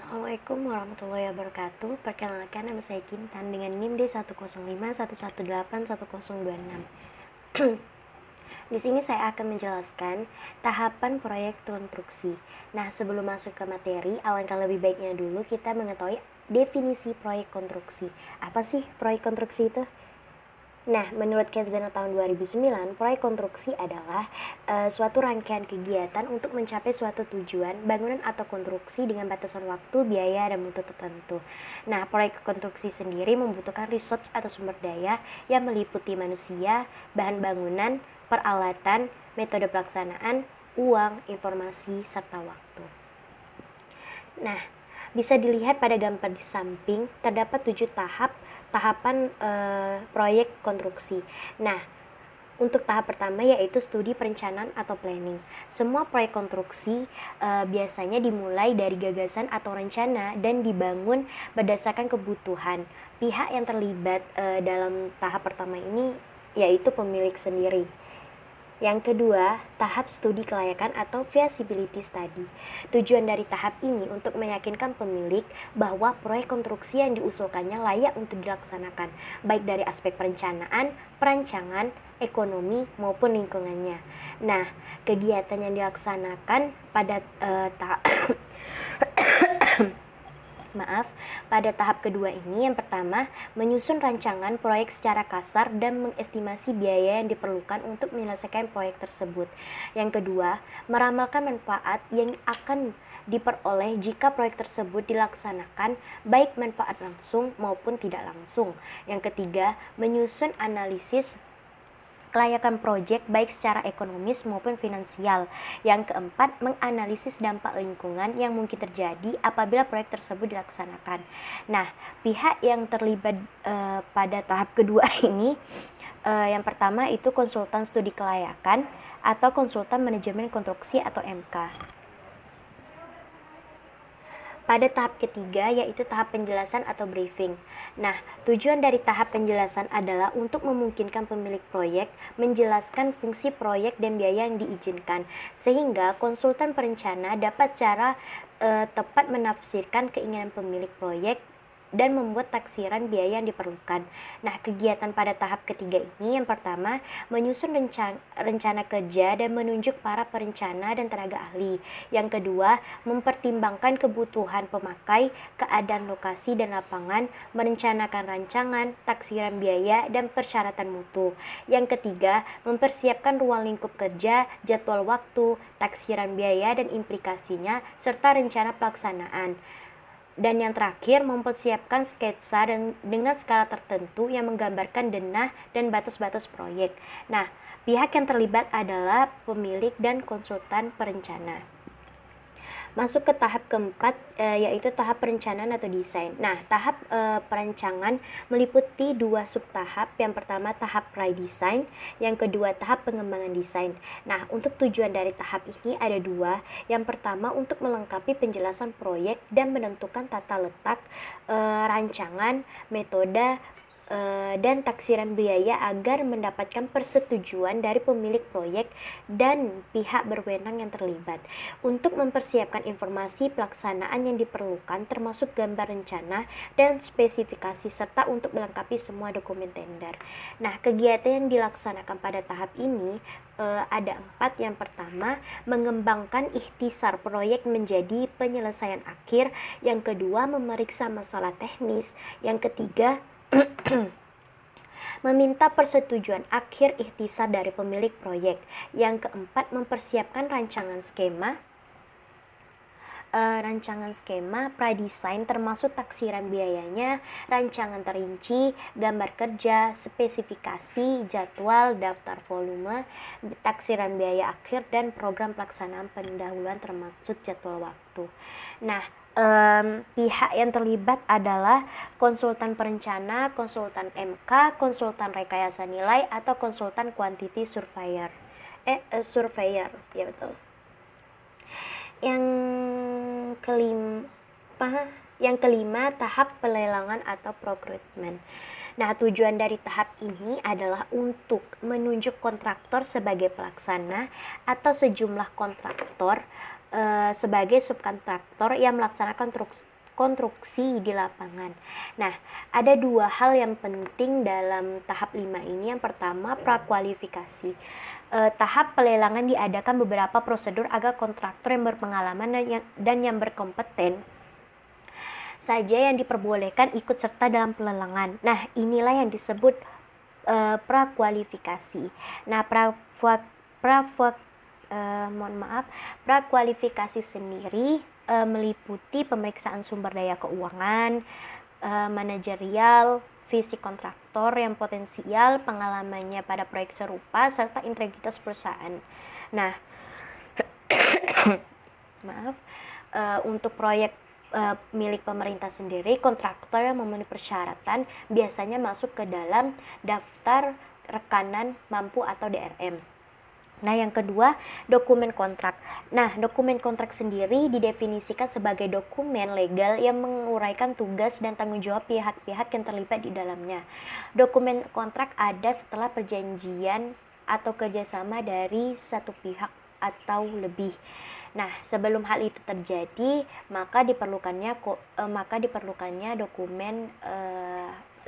Assalamualaikum warahmatullahi wabarakatuh. Perkenalkan, nama saya Kintan dengan NIM D1051181081026. Di sini saya akan menjelaskan tahapan proyek konstruksi. Nah, sebelum masuk ke materi, alangkah lebih baiknya dulu kita mengetahui definisi proyek konstruksi. Apa sih proyek konstruksi itu? Nah, menurut Kenzano tahun 2009, proyek konstruksi adalah suatu rangkaian kegiatan untuk mencapai suatu tujuan, bangunan atau konstruksi dengan batasan waktu, biaya, dan mutu tertentu. Nah, proyek konstruksi sendiri membutuhkan resource atau sumber daya yang meliputi manusia, bahan bangunan, peralatan, metode pelaksanaan, uang, informasi, serta waktu. Nah, bisa dilihat pada gambar di samping, terdapat 7 tahapan proyek konstruksi. Nah, untuk tahap pertama yaitu studi perencanaan atau planning. Semua proyek konstruksi biasanya dimulai dari gagasan atau rencana dan dibangun berdasarkan kebutuhan. Pihak yang terlibat dalam tahap pertama ini yaitu pemilik sendiri. Yang kedua, tahap studi kelayakan atau feasibility study. Tujuan dari tahap ini untuk meyakinkan pemilik bahwa proyek konstruksi yang diusulkannya layak untuk dilaksanakan, baik dari aspek perencanaan, perancangan, ekonomi, maupun lingkungannya. Nah, kegiatan yang dilaksanakan pada pada tahap kedua ini, yang pertama, menyusun rancangan proyek secara kasar dan mengestimasi biaya yang diperlukan untuk menyelesaikan proyek tersebut. Yang kedua, meramalkan manfaat yang akan diperoleh jika proyek tersebut dilaksanakan, baik manfaat langsung maupun tidak langsung. Yang ketiga, menyusun analisis kelayakan proyek baik secara ekonomis maupun finansial. Yang keempat, menganalisis dampak lingkungan yang mungkin terjadi apabila proyek tersebut dilaksanakan. Nah, pihak yang terlibat pada tahap kedua ini, yang pertama itu konsultan studi kelayakan atau konsultan manajemen konstruksi atau MK. Pada tahap ketiga yaitu tahap penjelasan atau briefing. Nah, tujuan dari tahap penjelasan adalah untuk memungkinkan pemilik proyek menjelaskan fungsi proyek dan biaya yang diizinkan, sehingga konsultan perencana dapat secara tepat menafsirkan keinginan pemilik proyek dan membuat taksiran biaya yang diperlukan. Nah, kegiatan pada tahap ketiga ini, yang pertama, menyusun rencana kerja dan menunjuk para perencana dan tenaga ahli. Yang kedua, mempertimbangkan kebutuhan pemakai, keadaan lokasi dan lapangan, merencanakan rancangan, taksiran biaya, dan persyaratan mutu. Yang ketiga, mempersiapkan ruang lingkup kerja, jadwal waktu, taksiran biaya dan implikasinya, serta rencana pelaksanaan. Dan yang terakhir, mempersiapkan sketsa dengan skala tertentu yang menggambarkan denah dan batas-batas proyek. Nah, pihak yang terlibat adalah pemilik dan konsultan perencana. Masuk ke tahap keempat, yaitu tahap perencanaan atau desain. Nah, tahap perancangan meliputi 2 subtahap. Yang pertama tahap pre-design, yang kedua tahap pengembangan desain. Nah, untuk tujuan dari tahap ini ada 2. Yang pertama untuk melengkapi penjelasan proyek dan menentukan tata letak, rancangan, metode, dan taksiran biaya agar mendapatkan persetujuan dari pemilik proyek dan pihak berwenang yang terlibat. Untuk mempersiapkan informasi pelaksanaan yang diperlukan termasuk gambar rencana dan spesifikasi serta untuk melengkapi semua dokumen tender. Nah, kegiatan yang dilaksanakan pada tahap ini ada 4. Yang pertama, mengembangkan ikhtisar proyek menjadi penyelesaian akhir. Yang kedua, memeriksa masalah teknis. Yang ketiga, meminta persetujuan akhir ikhtisar dari pemilik proyek. Yang keempat, mempersiapkan rancangan skema pra-design termasuk taksiran biayanya, rancangan terinci, gambar kerja, spesifikasi, jadwal, daftar volume, taksiran biaya akhir, dan program pelaksanaan pendahuluan termasuk jadwal waktu. Nah, pihak yang terlibat adalah konsultan perencana, konsultan MK, konsultan rekayasa nilai, atau konsultan quantity surveyor. Ya betul. Yang kelima, tahap pelelangan atau procurement. Nah, tujuan dari tahap ini adalah untuk menunjuk kontraktor sebagai pelaksana atau sejumlah kontraktor sebagai subkontraktor yang melaksanakan konstruksi di lapangan. Nah, ada dua hal yang penting dalam tahap 5 ini. Yang pertama, prakualifikasi. Tahap pelelangan diadakan beberapa prosedur agar kontraktor yang berpengalaman dan yang berkompeten saja yang diperbolehkan ikut serta dalam pelelangan. Nah, inilah yang disebut prakualifikasi. Nah, prakualifikasi sendiri meliputi pemeriksaan sumber daya keuangan, manajerial, visi kontraktor yang potensial, pengalamannya pada proyek serupa, serta integritas perusahaan. Nah, untuk proyek milik pemerintah sendiri, kontraktor yang memenuhi persyaratan biasanya masuk ke dalam daftar rekanan mampu atau DRM. Nah, yang kedua, dokumen kontrak. Nah, dokumen kontrak sendiri didefinisikan sebagai dokumen legal yang menguraikan tugas dan tanggung jawab pihak-pihak yang terlibat di dalamnya. Dokumen kontrak ada setelah perjanjian atau kerjasama dari satu pihak atau lebih. Nah, sebelum hal itu terjadi, maka diperlukannya dokumen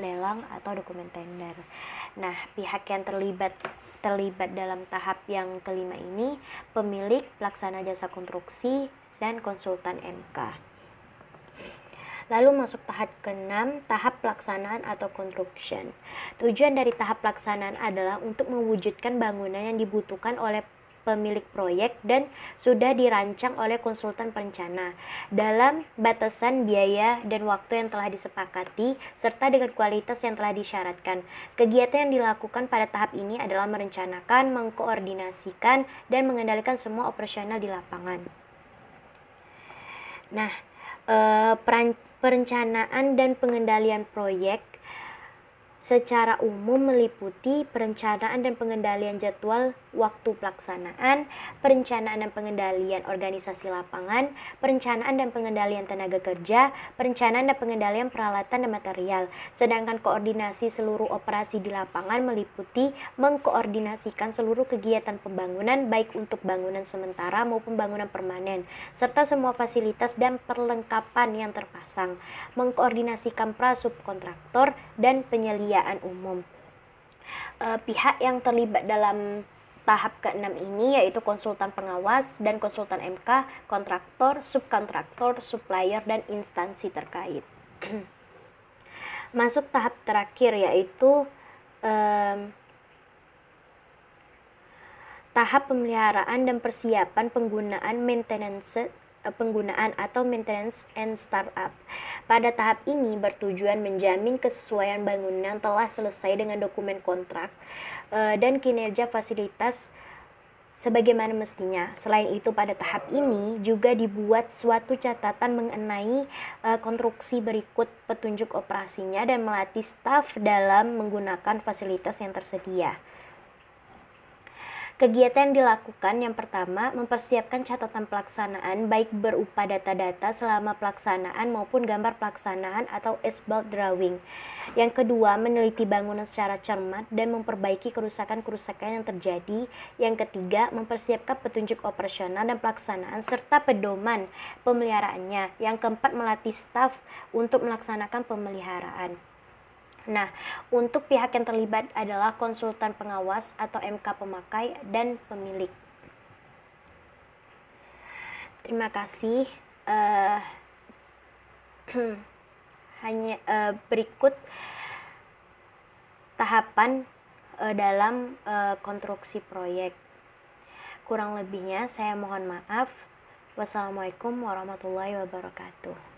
lelang atau dokumen tender. Nah, pihak yang terlibat dalam tahap yang kelima ini, pemilik, pelaksana jasa konstruksi, dan konsultan MK. Lalu masuk tahap ke-6, tahap pelaksanaan atau construction. Tujuan dari tahap pelaksanaan adalah untuk mewujudkan bangunan yang dibutuhkan oleh pemilik proyek dan sudah dirancang oleh konsultan perencana dalam batasan biaya dan waktu yang telah disepakati serta dengan kualitas yang telah disyaratkan. Kegiatan yang dilakukan pada tahap ini adalah merencanakan, mengkoordinasikan, dan mengendalikan semua operasional di lapangan. Nah, perencanaan dan pengendalian proyek secara umum meliputi perencanaan dan pengendalian jadwal waktu pelaksanaan, perencanaan dan pengendalian organisasi lapangan, perencanaan dan pengendalian tenaga kerja, perencanaan dan pengendalian peralatan dan material. Sedangkan koordinasi seluruh operasi di lapangan meliputi mengkoordinasikan seluruh kegiatan pembangunan baik untuk bangunan sementara maupun bangunan permanen, serta semua fasilitas dan perlengkapan yang terpasang, mengkoordinasikan prasubkontraktor dan penyelidikan umum. Pihak yang terlibat dalam tahap ke-6 ini yaitu konsultan pengawas dan konsultan MK, kontraktor, subkontraktor, supplier, dan instansi terkait. Masuk tahap terakhir yaitu tahap pemeliharaan dan persiapan penggunaan maintenance and startup. Pada tahap ini bertujuan menjamin kesesuaian bangunan telah selesai dengan dokumen kontrak dan kinerja fasilitas sebagaimana mestinya. Selain itu, pada tahap ini juga dibuat suatu catatan mengenai konstruksi berikut petunjuk operasinya dan melatih staf dalam menggunakan fasilitas yang tersedia. Kegiatan yang dilakukan yang pertama, mempersiapkan catatan pelaksanaan baik berupa data-data selama pelaksanaan maupun gambar pelaksanaan atau as-built drawing. Yang kedua, meneliti bangunan secara cermat dan memperbaiki kerusakan-kerusakan yang terjadi. Yang ketiga, mempersiapkan petunjuk operasional dan pelaksanaan serta pedoman pemeliharaannya. Yang keempat, melatih staf untuk melaksanakan pemeliharaan. Nah, untuk pihak yang terlibat adalah konsultan pengawas atau MK pemakai dan pemilik. Terima kasih. Berikut tahapan dalam konstruksi proyek. Kurang lebihnya saya mohon maaf. Wassalamualaikum warahmatullahi wabarakatuh.